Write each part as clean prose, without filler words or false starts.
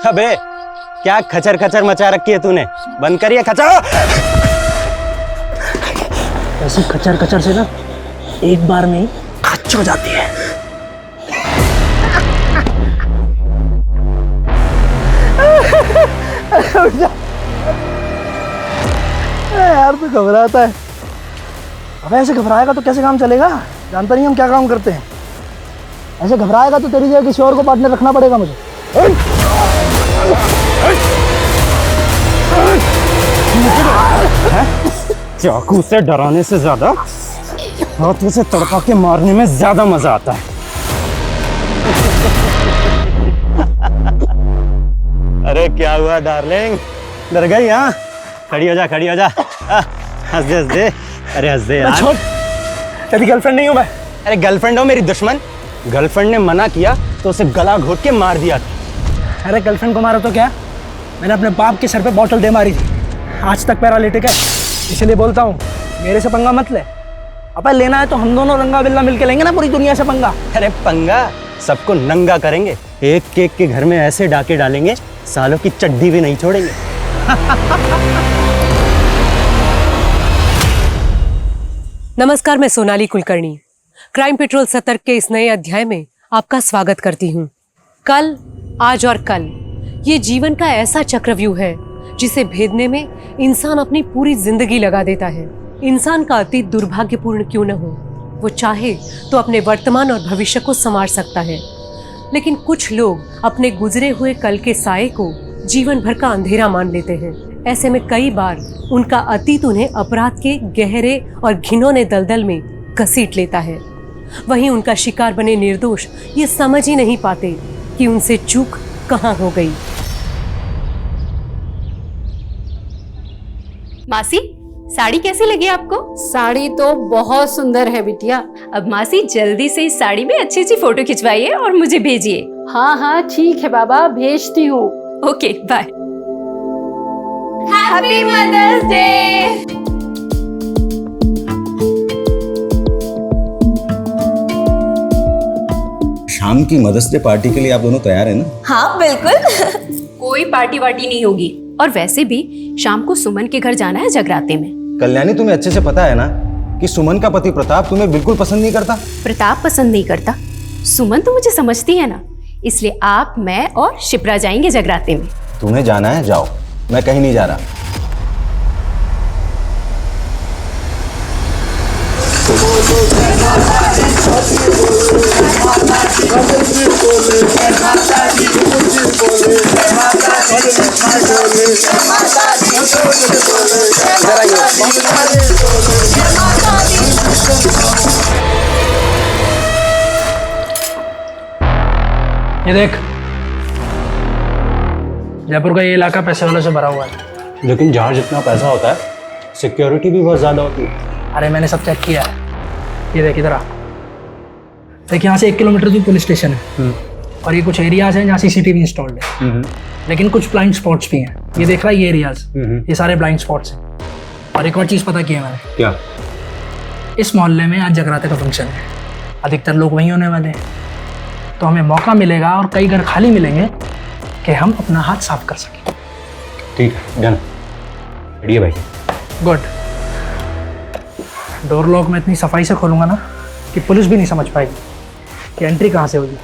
अबे क्या खचर खचर मचा रखी है तूने, बंद करिए खचर। ऐसी खचर खचर से ना एक बार में ही खच हो जाती है। यार तू घबराता है। अब ऐसे घबराएगा तो कैसे काम चलेगा? जानता नहीं हम क्या काम करते हैं। ऐसे घबराएगा तो तेरी जगह किसी और को पार्टनर रखना पड़ेगा मुझे। चाकू से डराने से ज्यादा हाथों से तड़पा के मारने में ज्यादा मजा आता है। अरे क्या हुआ डार्लिंग, डर गई? हाँ खड़ी हो जा, खड़ी हो जा। हंस दे, हंस दे। अरे हंस दे यार। छोड़, तेरी गर्लफ्रेंड नहीं हूं मैं। अरे गर्लफ्रेंड हो मेरी दुश्मन। गर्लफ्रेंड ने मना किया तो उसे गला घोट के मार दिया। अरे गर्लफ्रेंड को मारा तो क्या, मैंने अपने बाप के सर पे बॉटल दे मारी थी। आज तक पैरालिटिक है, इसलिए बोलता हूँ मेरे से पंगा मत ले। अब लेना है तो हम दोनों रंगा बिल्ला मिलके लेंगे ना पूरी दुनिया से पंगा। अरे पंगा सबको नंगा करेंगे, एक केक के घर में ऐसे डाके डालेंगे सालों की चड्डी भी नहीं छोड़ेंगे। नमस्कार, मैं सोनाली कुलकर्णी क्राइम पेट्रोल सतर्क के इस नए अध्याय में आपका स्वागत करती हूँ। कल, आज और कल ये जीवन का ऐसा चक्रव्यूह है जिसे भेदने में इंसान अपनी पूरी जिंदगी लगा देता है। इंसान का अतीत दुर्भाग्यपूर्ण क्यों न हो, वो चाहे तो अपने वर्तमान और भविष्य को संवार सकता है, लेकिन कुछ लोग अपने गुजरे हुए कल के साये को जीवन भर का अंधेरा मान लेते हैं। ऐसे में कई बार उनका अतीत उन्हें अपराध के गहरे और घिनौने दलदल में घसीट लेता है। वहीं उनका शिकार बने निर्दोष ये समझ ही नहीं पाते कि उनसे चूक कहाँ हो गई। मासी, साड़ी कैसी लगी आपको? साड़ी तो बहुत सुंदर है बिटिया। अब मासी जल्दी से इस साड़ी में अच्छी अच्छी फोटो खिंचवाइए और मुझे भेजिए। हाँ हाँ ठीक है बाबा, भेजती हूँ। Okay bye. Happy mother's day. शाम की मदर्स डे पार्टी के लिए आप दोनों तैयार हैं ना? हाँ बिल्कुल। कोई पार्टी वार्टी नहीं होगी, और वैसे भी शाम को सुमन के घर जाना है जगराते में। कल्याणी, तुम्हें अच्छे से पता है ना कि सुमन का पति प्रताप तुम्हें बिल्कुल पसंद नहीं करता। प्रताप पसंद नहीं करता, सुमन तो मुझे समझती है ना, इसलिए आप, मैं और शिप्रा जाएंगे जगराते में। तुम्हें जाना है जाओ, मैं कहीं नहीं जा रहा। ये देख, जयपुर का ये इलाका पैसे वालों से भरा हुआ है। लेकिन जहाँ जितना पैसा होता है सिक्योरिटी भी बहुत ज्यादा होती है। अरे मैंने सब चेक किया है। ये देख इधर आ, देख यहाँ से 1 किलोमीटर दूर पुलिस स्टेशन है और ये कुछ एरियाज हैं जहाँ सीसीटीवी इंस्टॉल्ड है, लेकिन कुछ ब्लाइंड स्पॉट्स भी हैं। ये देख रहा है ये एरियाज, ये सारे ब्लाइंड स्पॉट्स हैं। और एक और चीज़ पता की है मैंने। क्या? इस मोहल्ले में आज जगराते का फंक्शन है, अधिकतर लोग वहीं होने वाले हैं, तो हमें मौका मिलेगा और कई घर खाली मिलेंगे कि हम अपना हाथ साफ कर सकें। ठीक है, डन। बढ़िया भाई। गुड। डोर लॉक में इतनी सफाई से खोलूंगा ना कि पुलिस भी नहीं समझ पाएगी कि एंट्री कहाँ से होगी।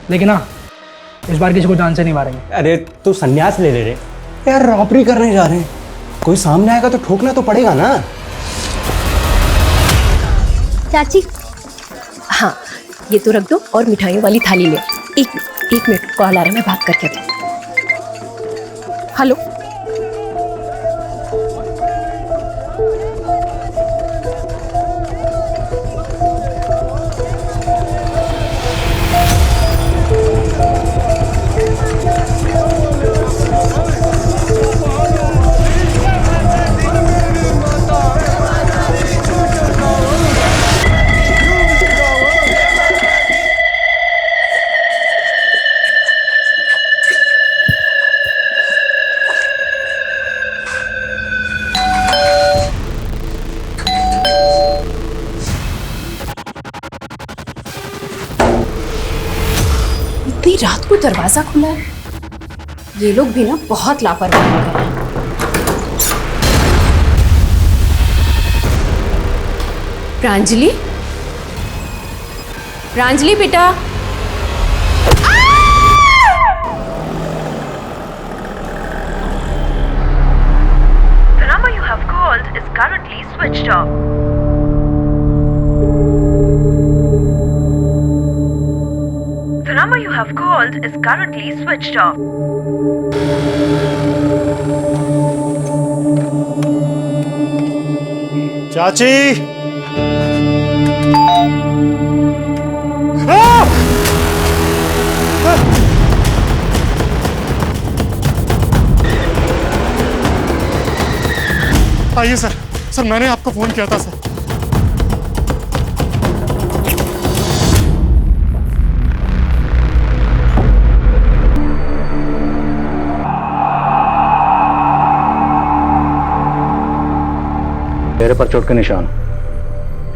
लेकिन हाँ, इस बार किसी को जान से नहीं मारेंगे। अरे तू संन्यास ले रे यार, रॉबरी करने जा रहे हैं, कोई सामने आएगा तो ठोकना तो पड़ेगा ना। चाची, हाँ ये तो रख दो और मिठाइयों वाली थाली ले। एक मिनट, कॉल आ रहा है, मैं बात करके आती हूँ। हेलो, इतनी रात को दरवाजा खुला है, ये लोग भी ना बहुत लापरवाही कर रहे हैं। प्रांजलि, प्रांजलि बेटा, The number you have called is currently switched off. The number you have called is currently switched off. चाची आइए सर। सर मैंने आपको फोन किया था सर। चेहरे पर चोट के निशान,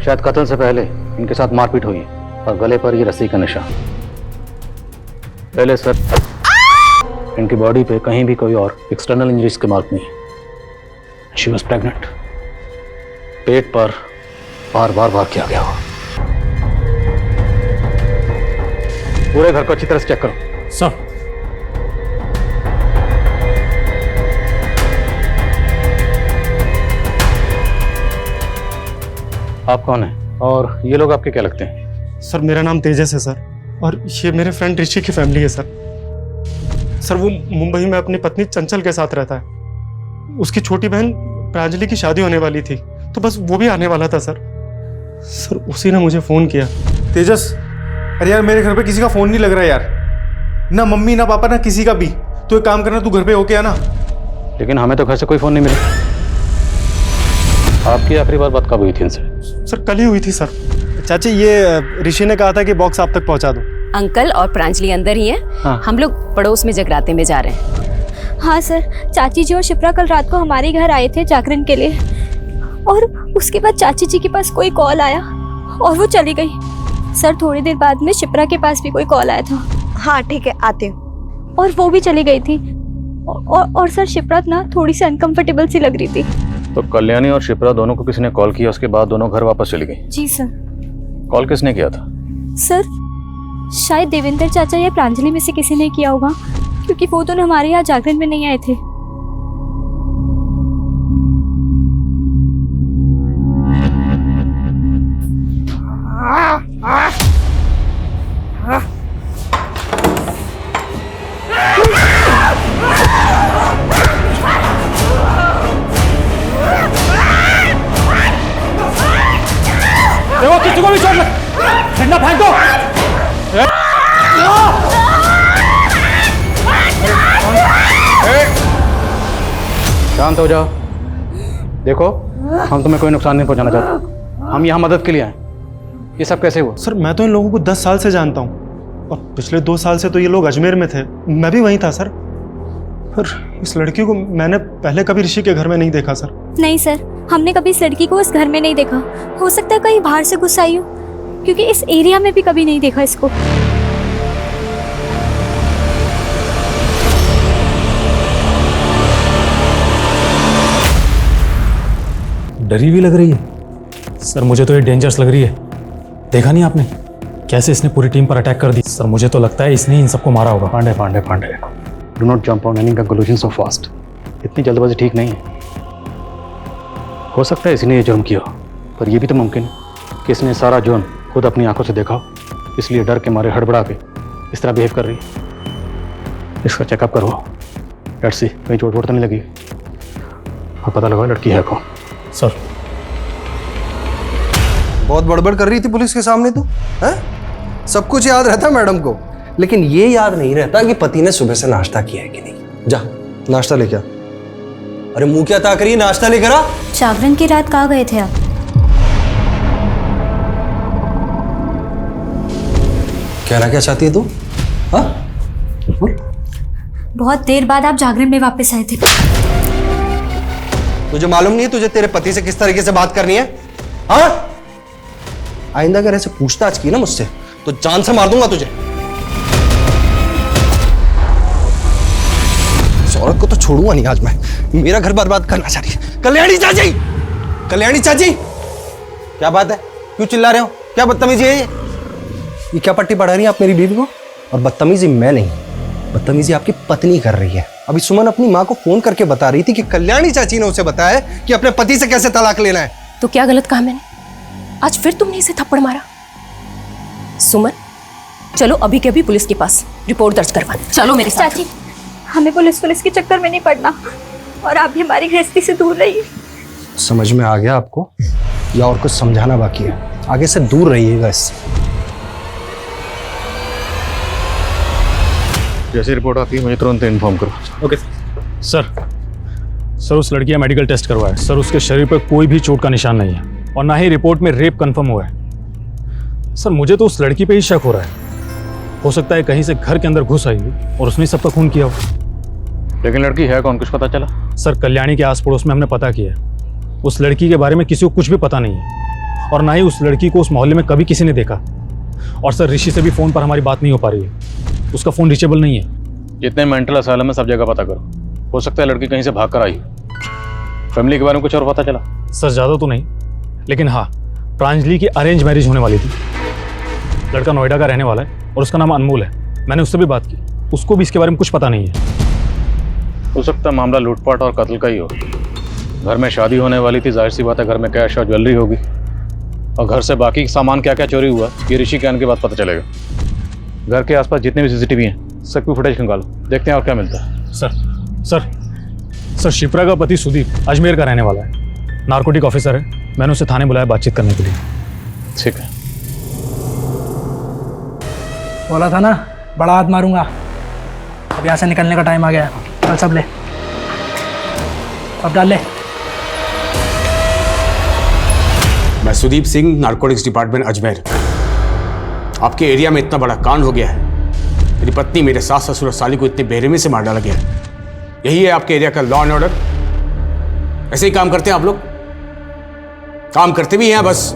शायद कत्ल से पहले इनके साथ मारपीट हुई है और गले पर ये रस्सी का निशान। पहले सर इनकी बॉडी पे कहीं भी कोई और एक्सटर्नल इंजरीज के मार्क नहीं है। She was pregnant. पेट पर बार बार वार किया गया हो। पूरे घर को अच्छी तरह से चेक करो। सर आप कौन हैं और ये लोग आपके क्या लगते हैं? सर मेरा नाम तेजस है सर, और ये मेरे फ्रेंड ऋषि की फैमिली है सर। सर वो मुंबई में अपनी पत्नी चंचल के साथ रहता है। उसकी छोटी बहन प्रांजलि की शादी होने वाली थी, तो बस वो भी आने वाला था सर। सर उसी ने मुझे फोन किया। तेजस, अरे यार मेरे घर पे किसी का फोन नहीं लग रहा यार, ना मम्मी ना पापा ना किसी का भी। तो एक काम करना, तू घर पे होके आना। लेकिन हमें तो घर से कोई फोन नहीं मिला। आपकी आखिरी बात कब हुई थी इनसे? सर कल ही हुई थी सर। चाची ये ऋषि ने कहा था कि बॉक्स आप तक पहुंचा दो। अंकल और प्रांजलि अंदर ही है। हाँ। हम लोग पड़ोस में जगराते में जा रहे हैं। हाँ सर, चाची जी और शिप्रा कल रात को हमारे घर आए थे जागरण के लिए, और उसके बाद चाची जी के पास कोई कॉल आया और वो चली गई। सर थोड़ी देर बाद में शिप्रा के पास भी कोई कॉल आया था। हाँ ठीक है, आते हो। और वो भी चली गई थी। और सर शिप्रा ना थोड़ी सी अनकंफर्टेबल सी लग रही थी। तो कल्याणी और शिप्रा दोनों को किसी ने कॉल किया, उसके बाद दोनों घर वापस चली गई? जी सर। कॉल किसने किया था? सर शायद देवेंद्र चाचा या प्रांजलि में से किसी ने किया होगा, क्योंकि वो दोनों हमारे यहाँ जागरण में नहीं आए थे। देखो किसी को भी चोट लग, डंडा फेंक दो। शांत हो जाओ। देखो हम तुम्हें कोई नुकसान नहीं पहुंचाना चाहते, हम यहाँ मदद के लिए आए। ये सब कैसे हुआ? सर मैं तो इन लोगों को 10 साल से जानता हूँ, और पिछले 2 साल से तो ये लोग अजमेर में थे, मैं भी वहीं था सर। पर इस लड़की को मैंने पहले कभी ऋषि के घर में नहीं देखा सर। नहीं सर, हमने कभी इस लड़की को इस घर में नहीं देखा। हो सकता है कहीं बाहर से घुस आई हो, क्योंकि इस एरिया में भी कभी नहीं देखा इसको। डरी भी लग रही है सर। मुझे तो ये डेंजरस लग रही है। देखा नहीं आपने कैसे इसने पूरी टीम पर अटैक कर दी? सर मुझे तो लगता है इसने इन सबको मारा होगा। Pandey Pandey Pandey, do not jump on any conclusion so fast. इतनी जल्दबाजी ठीक नहीं है। हो सकता है इसने ये जुर्म किया हो, पर यह भी तो मुमकिन है कि इसने सारा जुर्म खुद अपनी आंखों से देखा हो, इसलिए डर के मारे हड़बड़ा के इस तरह बिहेव कर रही है। इसका चेकअप करो। लेट्स सी कहीं चोट वोट तो नहीं लगी, और पता लगाओ लड़की है कौन। सर बहुत बड़बड़ कर रही थी पुलिस के सामने तू, हैं? सब कुछ याद रहता मैडम को, लेकिन ये याद नहीं रहता कि पति ने सुबह से नाश्ता किया है कि नहीं। जा नाश्ता लेके आ। अरे मुंह क्या ताक रही है, नाश्ता लेकर आ। जागरण की रात कहाँ गए थे आप? कहना क्या चाहती है तू? हाँ? बहुत देर बाद आप जागरण में वापस आए थे। तुझे मालूम नहीं है तुझे तेरे पति से किस तरीके से बात करनी है? हाँ? आइंदा अगर ऐसे पूछताछ की ना मुझसे तो जान से मार दूंगा तुझे। औरत को तो छोड़ूंगा नहीं आज मैं। मेरा घर बर्बाद करना चाह रही है। कल्याणी चाची, कल्याणी चाची, क्या बात है? क्यों चिल्ला रहे हो? क्या बदतमीजी है ये क्या पट्टी पढ़ा रही है आप मेरी बीवी को? और बदतमीजी मैं नहीं, बदतमीजी आपकी पत्नी कर रही है। अभी सुमन अपनी माँ को फोन करके बता रही थी कि कल्याणी चाची ने उसे बताया कि अपने पति से कैसे तलाक लेना है। तो क्या गलत कहा मैंने? आज फिर तुमने इसे थप्पड़ मारा। सुमन, चलो अभी के अभी पुलिस के पास रिपोर्ट दर्ज करवा। चलो मेरे साथ। चाची, हमें पुलिस के चक्कर में नहीं पड़ना, और आप भी हमारी गृहस्थी से दूर रहिए। समझ में आ गया आपको, या और कुछ समझाना बाकी है? आगे से दूर रहिएगा इससे। जैसी रिपोर्ट आती है मुझे तुरंत इन्फॉर्म करो। Okay sir. सर उस लड़की का मेडिकल टेस्ट करवाया है। सर उसके शरीर पर कोई भी चोट का निशान नहीं है, और ना ही रिपोर्ट में रेप कंफर्म हुआ है। सर मुझे तो उस लड़की पे ही शक हो रहा है। हो सकता है कहीं से घर के अंदर घुस आई हो और उसने सबका खून किया हो। लेकिन लड़की है कौन, कुछ पता चला? सर कल्याणी के आस पड़ोस में हमने पता किया है। उस लड़की के बारे में किसी को कुछ भी पता नहीं है, और ना ही उस लड़की को उस मोहल्ले में कभी किसी ने देखा। और सर ऋषि से भी फ़ोन पर हमारी बात नहीं हो पा रही है। उसका फ़ोन रीचेबल नहीं है। जितने मेंटल असाइलम में सब जगह पता करो। हो सकता है लड़की कहीं से भाग कर आई। फैमिली के बारे में कुछ और पता चला? सर ज़्यादा तो नहीं, लेकिन हाँ, प्रांजलि की अरेंज मैरिज होने वाली थी। लड़का नोएडा का रहने वाला है और उसका नाम अनमोल है। मैंने उससे भी बात की, उसको भी इसके बारे में कुछ पता नहीं है। हो सकता है मामला लूटपाट और कत्ल का ही हो। घर में शादी होने वाली थी, जाहिर सी बात है घर में कैश और ज्वेलरी होगी, और घर से बाकी सामान क्या क्या चोरी हुआ ये ऋषि के आने के बाद पता चलेगा। घर के आसपास जितने भी सीसीटीवी हैं सबकी फुटेज निकालो, देखते हैं और क्या मिलता है। सर शिप्रा का पति सुदीप अजमेर का रहने वाला है, नार्कोटिक ऑफिसर है। मैंने उसे थाने बुलाया बातचीत करने के लिए। ठीक है। बोला था ना बड़ा हाथ मारूंगा। अब यहाँ से निकलने का टाइम आ गया। चल सब ले, अब डाल ले। मैं सुदीप सिंह, नार्कोटिक्स डिपार्टमेंट अजमेर। आपके एरिया में इतना बड़ा कांड हो गया है, मेरी पत्नी, मेरे सास, ससुर और साली को इतने बेरहमी से मार डाला गया है। यही है आपके एरिया का लॉ एंड ऑर्डर? ऐसे ही काम करते हैं आप लोग? काम करते भी हैं, बस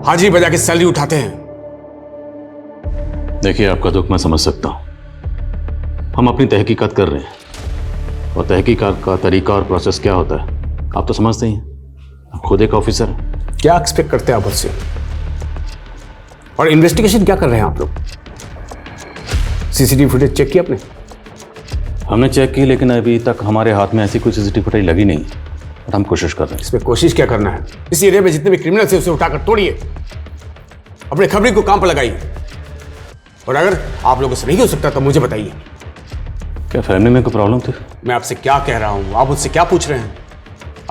हाजिरी बजा के सैलरी उठाते हैं। देखिए आपका दुख मैं समझ सकता हूँ। हम अपनी तहकीकात कर रहे हैं, और तहकीकात का तरीका और प्रोसेस क्या होता है आप तो समझते ही हैं। आप खुद एक ऑफिसर हैं। क्या एक्सपेक्ट करते हैं आप मुझसे? और इन्वेस्टिगेशन क्या कर रहे हैं आप लोग? सीसीटीवी फुटेज चेक की आपने? हमने चेक की, लेकिन अभी तक हमारे हाथ में ऐसी कोई सीसीटीवी फुटेज लगी नहीं, और हम कोशिश कर रहे हैं। इसमें कोशिश क्या करना है? इस एरिया में जितने भी क्रिमिनल थे उसे उठाकर तोड़िए, अपने खबरी को काम पर लगाइए, और अगर आप लोगों से नहीं हो सकता तो मुझे बताइए। क्या फैमिली में कोई प्रॉब्लम थी? मैं आपसे क्या कह रहा हूं, आप मुझसे क्या पूछ रहे हैं?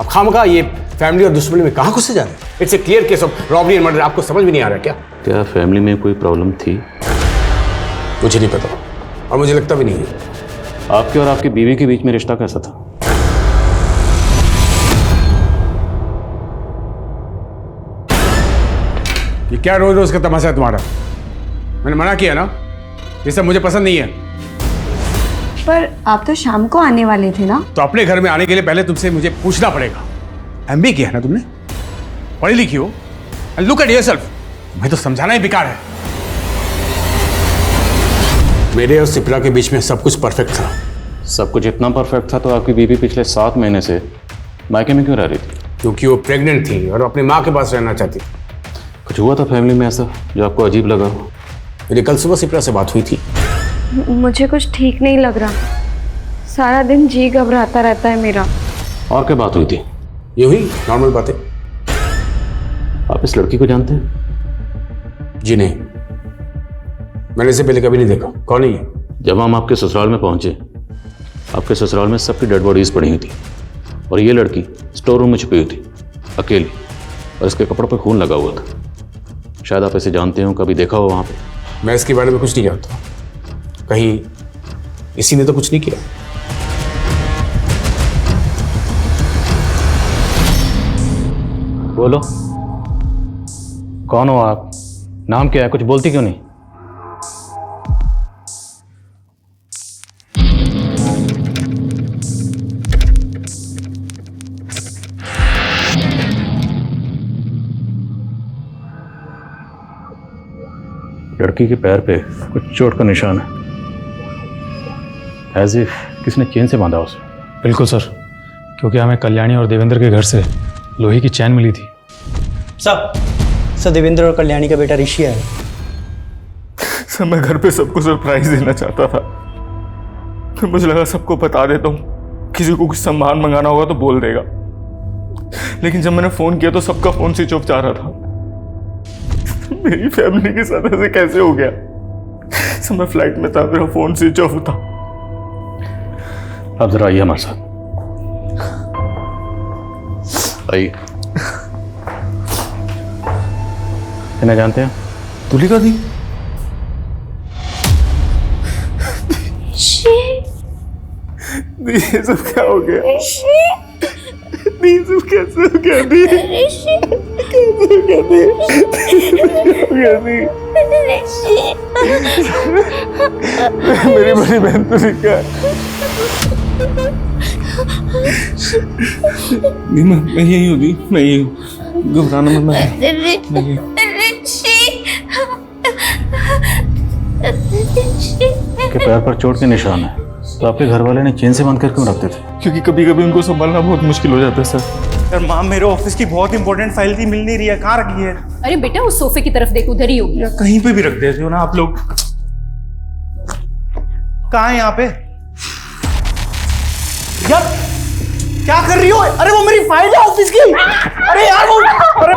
अब खामखा ये फैमिली और दुश्मनी में कहां घुसे जा रहे हैं? It's a clear case of robbery and murder. आपको समझ में नहीं आ रहा क्या? क्या फैमिली में कोई प्रॉब्लम थी? मुझे नहीं पता, और मुझे लगता भी नहीं है। आपके और आपकी बीवी के बीच में रिश्ता कैसा था? ये क्या रोज रोज का तमाशा है तुम्हारा? मैंने मना किया ना, ये सब मुझे पसंद नहीं है। पर आप तो शाम को आने वाले थे ना? तो अपने घर में आने के लिए पहले तुमसे मुझे पूछना पड़ेगा। एमबी किया है ना तुमने, पढ़ी लिखी हो, एंड लुक एट योरसेल्फ। मैं तो समझाना ही बेकार है। मेरे और सिप्रा के बीच में सब कुछ परफेक्ट था। सब कुछ इतना परफेक्ट था तो आपकी बीवी पिछले 7 महीने से मायके में क्यों रह रही थी? क्योंकि वो प्रेग्नेंट थी और अपनी माँ के पास रहना चाहती। कुछ हुआ था फैमिली में ऐसा जो आपको अजीब लगा हो? मेरी कल सुबह सिप्रा से बात हुई थी। मुझे कुछ ठीक नहीं लग रहा, सारा दिन जी घबराता रहता है मेरा। और क्या बात हुई थी? ये हुई नॉर्मल बातें। आप इस लड़की को जानते हैं? जी नहीं, मैंने इसे पहले कभी नहीं देखा। कौन है ये? जब हम आपके ससुराल में पहुंचे, आपके ससुराल में सबकी डेड बॉडीज पड़ी हुई थी, और ये लड़की स्टोर रूम में छुपी हुई थी अकेली, और इसके कपड़ों पर खून लगा हुआ था। शायद आप इसे जानते हो, कभी देखा हो वहां पे? मैं इसके बारे में कुछ नहीं जानता। कहीं इसी ने तो कुछ नहीं किया। बोलो, कौन हो आप? नाम क्या है? कुछ बोलती क्यों नहीं? लड़की के पैर पे कुछ चोट का निशान है, एज इफ किसने चेन से बांधा उसे? बिल्कुल सर, क्योंकि हमें कल्याणी और देवेंद्र के घर से लोहे की चैन मिली थी। सर देवेंद्र और कल्याणी का बेटा ऋषि है। सर मैं घर पे सबको सरप्राइज देना चाहता था, फिर मुझे लगा सबको बता देता हूँ, किसी को कुछ सामान मंगाना होगा तो बोल देगा। लेकिन जब मैंने फोन किया तो सबका फोन स्विच ऑफ जा रहा था। मेरी फैमिली के साथ ऐसे कैसे हो गया? सर मैं फ्लाइट में था, मेरा फोन स्विच ऑफ था। आप जरा आइए हमारे साथ, आइए। इन्हें जानते हैं? तुलिका दी? ये सब क्या हो गया? दी सब कैसे हो गया? दी कैसे हो गया? दी मेरी बड़ी बहन तुलिका। मैं यही हूँ दी, मैं यही हूँ, घबराना मत। मैं के पैर पर चोट के निशान है, तो आपके घर वाले ने चेन से बांध कर क्यों रखते थे? क्योंकि कभी कभी उनको संभालना बहुत मुश्किल हो जाता है सर। यार माँ, मेरे ऑफिस की बहुत इंपॉर्टेंट फाइल थी, मिल नहीं रही है, कहाँ रखी है? अरे बेटा उस सोफे की तरफ देख, उधर ही होगी। या कहीं पे भी रख देते हो ना आप लोग। कहाँ है यहाँ पे? यार क्या कर रही हो? अरे वो मेरी फाइल है ऑफिस की। अरे यार वो, अरे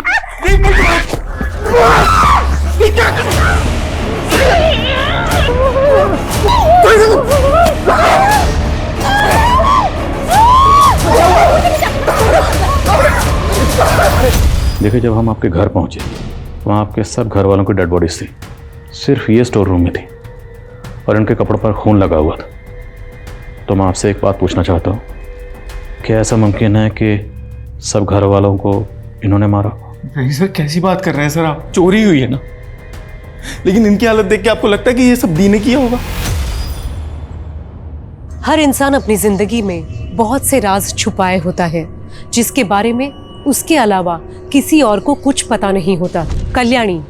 देखिए, जब हम आपके घर पहुंचे वहाँ आपके सब घर वालों की डेड बॉडीज थी, सिर्फ ये स्टोर रूम में थी और इनके कपड़ों पर खून लगा हुआ था। तो मैं आपसे एक बात पूछना चाहता हूँ, क्या ऐसा मुमकिन है कि सब घर वालों को इन्होंने मारा? नहीं सर, कैसी बात कर रहे हैं सर आप? चोरी हुई है ना, लेकिन इनकी हालत देख के आपको लगता है कि ये सब दी ने किया होगा? हर इंसान अपनी जिंदगी में बहुत से राज छुपाए होता है, जिसके बारे में उसके अलावा किसी और को कुछ पता नहीं होता। कल्याणी,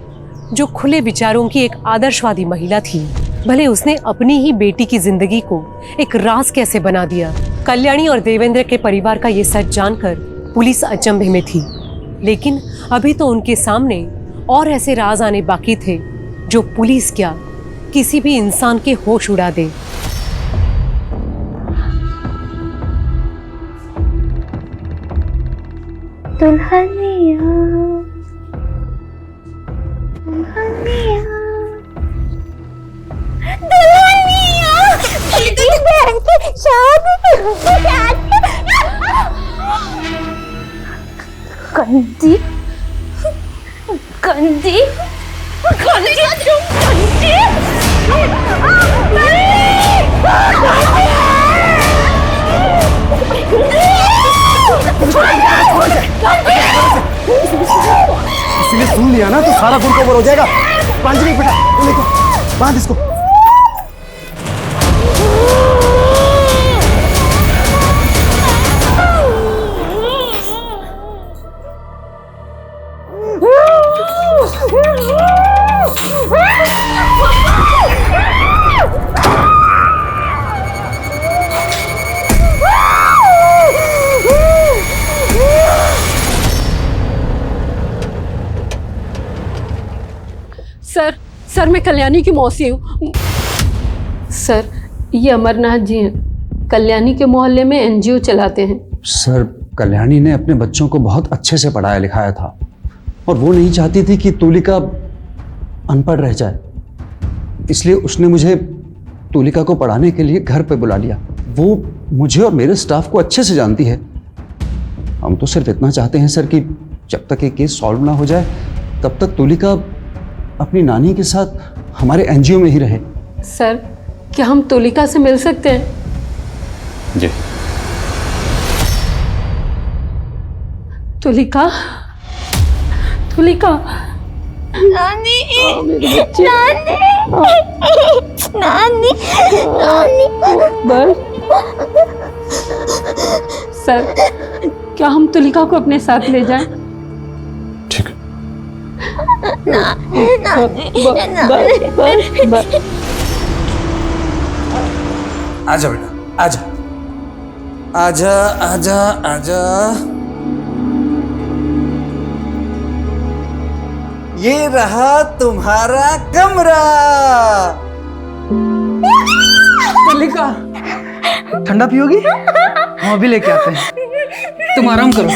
जो खुले विचारों की एक आदर्शवादी महिला थी, भले उसने अपनी ही बेटी की जिंदगी को एक राज कैसे बना दिया। कल्याणी और देवेंद्र के परिवार का ये सच जानकर पुलिस अचंभे में थी, लेकिन अभी तो उनके सामने और ऐसे राज आने बाकी थे जो पुलिस क्या किसी भी इंसान के होश उड़ा दे। दुल्हनिया दुल्हनिया दुल्हनिया मेरी बहन की शादी गंदी गंदी गंदी गंदी किसी ने सुन लिया ना तो सारा गुड़ कवर हो जाएगा। प्रांजलि बेटा, लेको बांध इसको। सर मैं कल्याणी की मौसी हूँ। सर ये अमरनाथ जी हैं, कल्याणी के मोहल्ले में एनजीओ चलाते हैं। सर कल्याणी ने अपने बच्चों को बहुत अच्छे से पढ़ाया लिखाया था और वो नहीं चाहती थी कि तुलिका अनपढ़ रह जाए, इसलिए उसने मुझे तुलिका को पढ़ाने के लिए घर पे बुला लिया। वो मुझे और मेरे स्टाफ को अच्छे से जानती है। हम तो सिर्फ इतना चाहते हैं सर कि जब तक ये केस सॉल्व ना हो जाए तब तक तुलिका अपनी नानी के साथ हमारे एनजीओ में ही रहे। सर क्या हम तुलिका से मिल सकते हैं? जी। तुलिका, तुलिका नानी मेरे बच्चे, नानी नानी नानी बस। सर क्या हम तुलिका को अपने साथ ले जाएं? ठीक है। आजा बेटा आजा। आजा आजा आजा। ये रहा तुम्हारा कमरा। तुलिका, ठंडा पियोगी? हम अभी लेके आते हैं, तुम आराम करो।